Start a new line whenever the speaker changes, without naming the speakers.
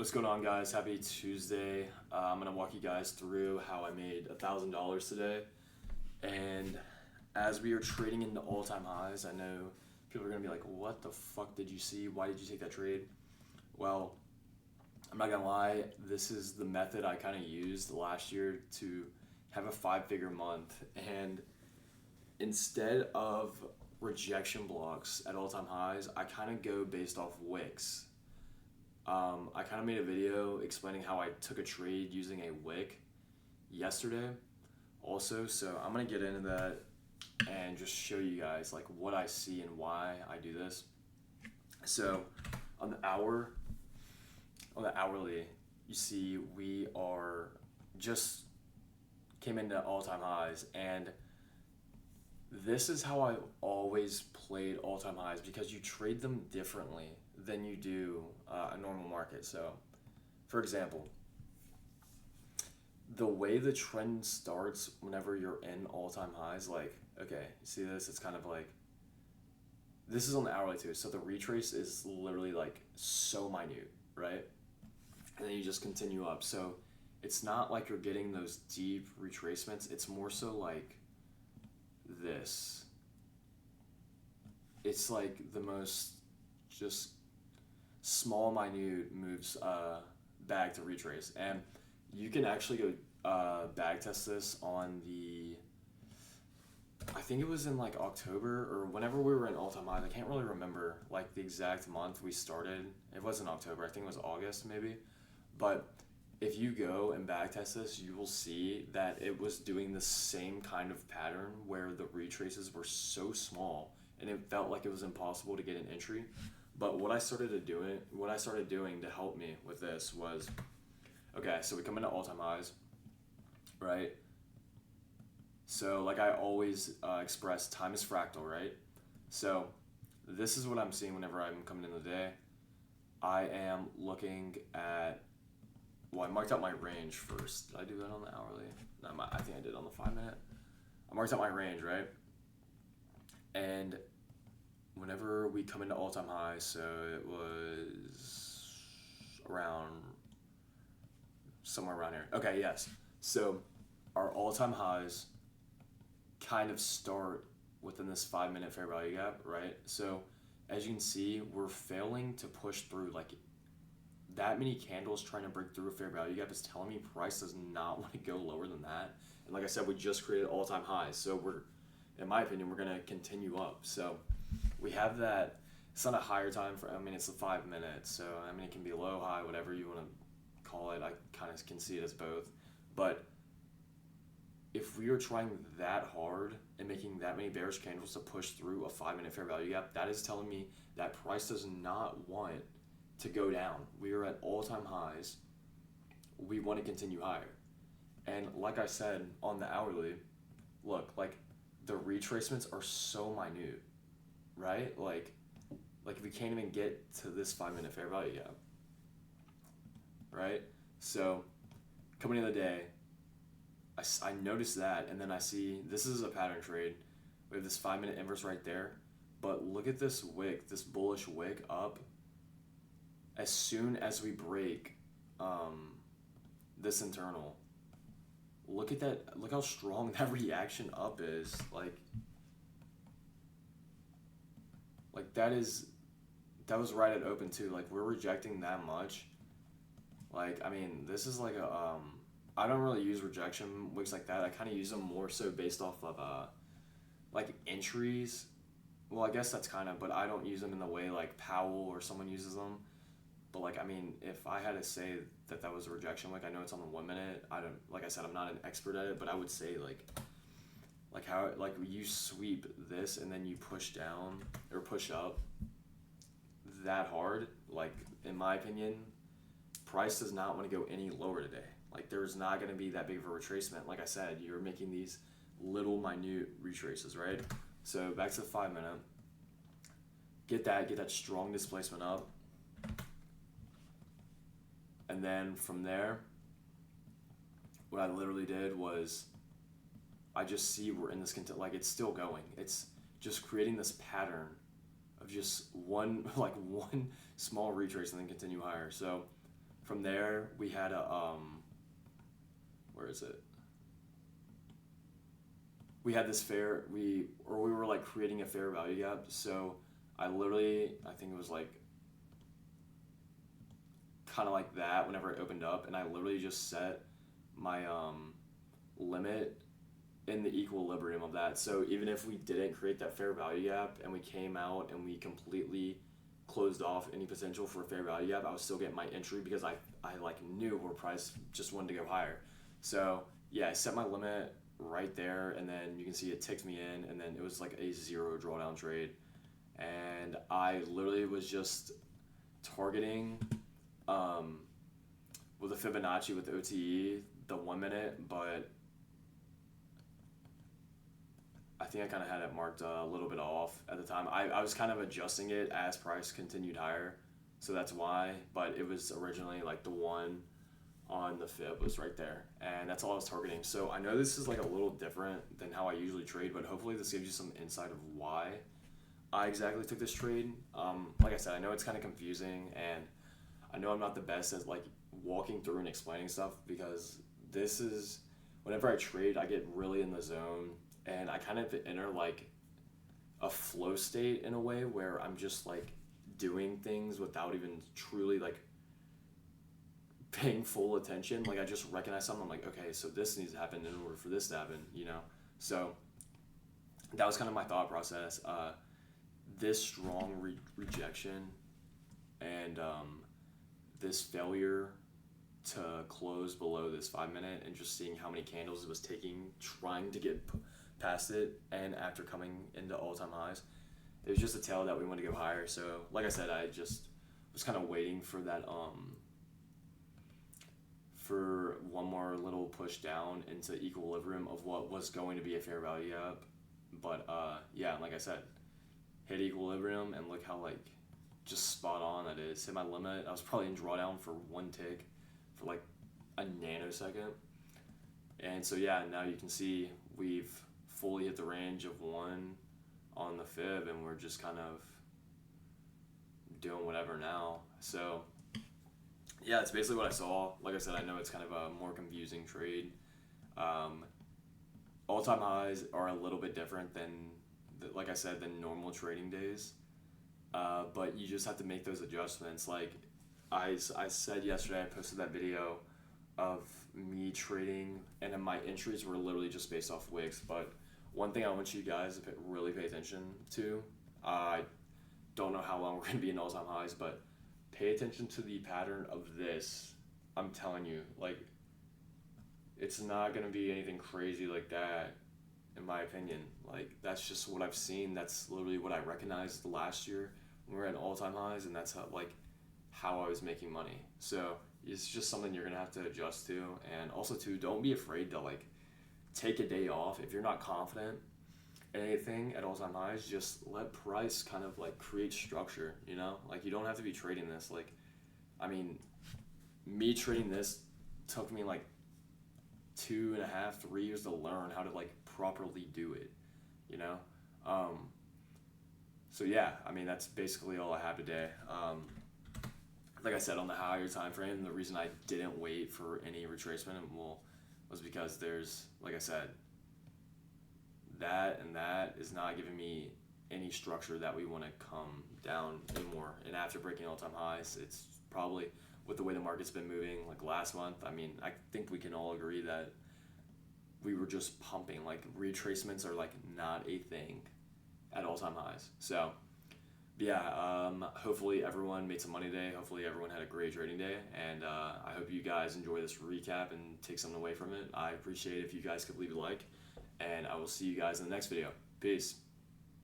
What's going on, guys? Happy Tuesday. I'm gonna walk you guys through how I made $1,000 today. And as we are trading into all-time highs, I know people are gonna be like, what the fuck did you see? Why did you take that trade? Well, I'm not gonna lie, this is the method I kind of used last year to have a 5-figure month. And instead of rejection blocks at all-time highs, I kind of go based off wicks. I kind of made a video explaining how I took a trade using a wick yesterday also, so I'm going to get into that and just show you guys like what I see and why I do this. So on the hourly, you see we are just came into all-time highs, and this is how I always played all-time highs because you trade them differently than you do a normal market. So, for example, the way the trend starts whenever you're in all-time highs, like, okay, you see this? It's kind of like, this is on the hourly too, so the retrace is literally like so minute, right? And then you just continue up. So it's not like you're getting those deep retracements, it's more so like this. It's like the most just small minute moves bag to retrace, and you can actually go bag test this on the, I think it was in like October or whenever we were in all-time highs. I can't really remember like the exact month we started. It wasn't October, I think it was August maybe. But if you go and bag test this, you will see that it was doing the same kind of pattern where the retraces were so small and it felt like it was impossible to get an entry. But what I started doing to help me with this was, okay, so we come into all-time highs, right? So like I always express, time is fractal, right? So this is what I'm seeing whenever I'm coming in the day. I am looking at, well, I marked out my range first. Did I do that on the hourly? No, I think I did on the 5-minute. I marked out my range, right? And whenever we come into all-time highs, so it was around somewhere around here. Okay, yes. So our all-time highs kind of start within this 5-minute fair value gap, right? So as you can see, we're failing to push through. Like that many candles trying to break through a fair value gap is telling me price does not want to go lower than that. And like I said, we just created all-time highs, so in my opinion, we're gonna continue up. So we have that. It's not a higher time for, I mean, it's a 5 minutes, so I mean, it can be low, high, whatever you want to call it. I kind of can see it as both. But if we are trying that hard and making that many bearish candles to push through a 5-minute fair value gap, that is telling me that price does not want to go down. We are at all-time highs. We want to continue higher. And like I said on the hourly, look, like the retracements are so minute, right? Like we can't even get to this 5-minute fair value gap, right? So coming in the day, I noticed that, and then I see this is a pattern trade. We have this 5-minute inverse right there, but look at this wick, this bullish wick up. As soon as we break this internal, look at that, look how strong that reaction up is. Like that was right at open too. Like we're rejecting that much. Like, I mean, this is like a I don't really use rejection wicks like that. I kind of use them more so based off of like entries. Well, I guess that's kind of, but I don't use them in the way like Powell or someone uses them. But like, I mean, if I had to say that was a rejection wick, I know it's on the 1 minute. I don't, like I said, I'm not an expert at it, but I would say like how, like you sweep this and then you push down or push up that hard. Like, in my opinion, price does not want to go any lower today. Like, there's not going to be that big of a retracement. Like I said, you're making these little minute retraces, right? So back to the 5-minute. Get that strong displacement up. And then from there, what I literally did was I just see we're in this like it's still going. It's just creating this pattern of just one small retrace and then continue higher. So from there we had a where is it? We had this we were like creating a fair value gap. So I think it was like kind of like that whenever it opened up, and I literally just set my limit in the equilibrium of that. So even if we didn't create that fair value gap and we came out and we completely closed off any potential for a fair value gap, I was still getting my entry because I like knew where price just wanted to go higher. So yeah, I set my limit right there, and then you can see it ticked me in, and then it was like a 0 drawdown trade, and I literally was just targeting with a Fibonacci with OTE the 1 minute, but I think I kind of had it marked a little bit off at the time. I was kind of adjusting it as price continued higher, so that's why, but it was originally like the 1 on the fib was right there, and that's all I was targeting. So I know this is like a little different than how I usually trade, but hopefully this gives you some insight of why I exactly took this trade. Like I said, I know it's kind of confusing, and I know I'm not the best at like walking through and explaining stuff, because this is, whenever I trade, I get really in the zone, and I kind of enter like a flow state in a way where I'm just like doing things without even truly like paying full attention. Like I just recognize something, I'm like, okay, so this needs to happen in order for this to happen, you know? So that was kind of my thought process. This strong rejection and this failure to close below this 5 minute, and just seeing how many candles it was taking trying to get past it, and after coming into all-time highs, it was just a tell that we want to go higher. So like I said, I just was kind of waiting for that for one more little push down into equilibrium of what was going to be a fair value gap. But yeah, like I said, hit equilibrium, and look how like just spot on that is. Hit my limit. I was probably in drawdown for 1 tick for like a nanosecond. And so yeah, now you can see we've fully hit the range of 1 on the fib, and we're just kind of doing whatever now. So yeah, it's basically what I saw. Like I said, I know it's kind of a more confusing trade. All-time highs are a little bit different than, like I said, than normal trading days. But you just have to make those adjustments. Like I said yesterday, I posted that video of me trading, and then my entries were literally just based off wicks. But one thing I want you guys to really pay attention to, I don't know how long we're going to be in all-time highs, but pay attention to the pattern of this. I'm telling you, like, it's not going to be anything crazy like that, in my opinion. Like, that's just what I've seen. That's literally what I recognized last year when we were at all-time highs, and that's how I was making money. So it's just something you're going to have to adjust to. And also, too, don't be afraid to, like, take a day off. If you're not confident in anything at all-time highs, just let price kind of, like, create structure, you know? Like, you don't have to be trading this. Like, I mean, me trading this took me, like, 2.5, 3 years to learn how to, like, properly do it, you know? So yeah, I mean, that's basically all I have today. Like I said, on the higher time frame, the reason I didn't wait for any retracement was because there's, like I said, that and that is not giving me any structure that we want to come down anymore. And after breaking all-time highs, it's probably, with the way the market's been moving, like last month, I mean, I think we can all agree that we were just pumping. Like, retracements are, like, not a thing at all-time highs. So yeah, hopefully everyone made some money today. Hopefully everyone had a great trading day, and I hope you guys enjoy this recap and take something away from it. I appreciate it if you guys could leave a like, and I will see you guys in the next video. Peace.